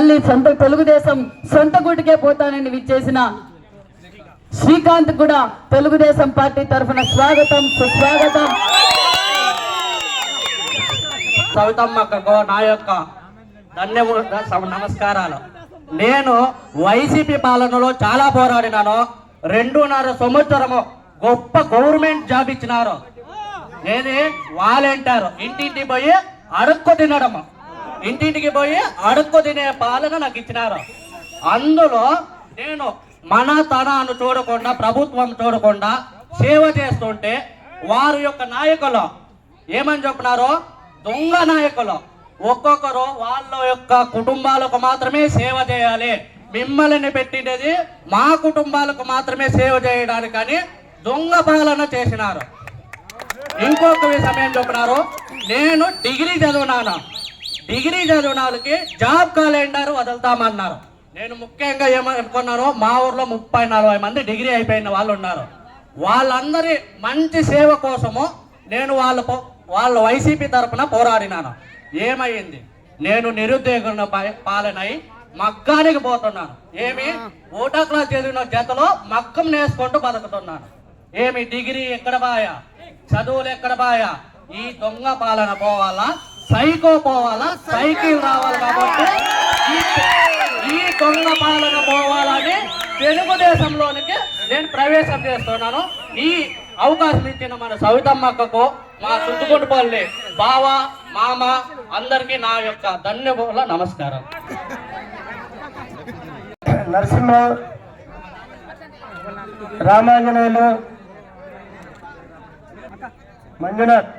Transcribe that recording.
మళ్ళీ తెలుగుదేశం సొంత గుడికే పోతానని విచ్చేసిన శ్రీకాంత్ కూడా తెలుగుదేశం పార్టీ తరఫున స్వాగతం సుస్వాగతం. సవితమ్మకు నా యొక్క నమస్కారాలు. నేను వైసీపీ పాలనలో చాలా పోరాడినాను. 2.5 సంవత్సరము గొప్ప గవర్నమెంట్ జాబ్ ఇచ్చినారు. ఏది వాలంటీర్ ఇంటింటికి పోయి అడుక్కు తినడము, ఇంటింటికి పోయి అడుక్కు తినే పాలన నాకు ఇచ్చినారు. అందులో నేను మన తనాన్ని చూడకుండా, ప్రభుత్వం చూడకుండా సేవ చేస్తుంటే వారి యొక్క నాయకులు ఏమని చెప్పినారో, దొంగ నాయకులు ఒక్కొక్కరు వాళ్ళ యొక్క కుటుంబాలకు మాత్రమే సేవ చేయాలి, మిమ్మల్ని పెట్టినది మా కుటుంబాలకు మాత్రమే సేవ చేయడానికని దొంగ పాలన చేసినారు. ఇంకొక విషయం ఏం చెప్పినారు, నేను డిగ్రీ చదివినాను, డిగ్రీ చదివినాలకి జాబ్ క్యాలెండర్ వదులుతామన్నారు. నేను ముఖ్యంగా ఏమనుకున్నాను, మా ఊర్లో 30-40 మంది డిగ్రీ అయిపోయిన వాళ్ళు ఉన్నారు. వాళ్ళందరి మంచి సేవ కోసము నేను వాళ్ళ వైసీపీ తరఫున పోరాడినాను. ఏమైంది, నేను నిరుద్యోగ పాలనై మగ్గానికి పోతున్నాను. ఏమి ఓటా క్లాస్ చదివిన జతలో మగ్గం నేసుకుంటూ బతుకుతున్నాను. ఏమి డిగ్రీ ఎక్కడ బాయా, చదువులు ఎక్కడ బాయా, ఈ దొంగ పాలన పోవాలా, సైకో పోవాలా, సైకిల్ రావాలి. కాబట్టి ఈ దొంగ పాలన పోవాలని తెలుగుదేశంలోనికి నేను ప్రవేశం చేస్తున్నాను. ఈ అవకాశం ఇచ్చిన మన సవితమ్మక్కకు, మా చుట్టుకుంటుపల్లి బావ మామ అందరికీ నా యొక్క ధన్యవాదాలు, నమస్కారం. నరసింహ, రామాంజనేయులు, మంజునాథ్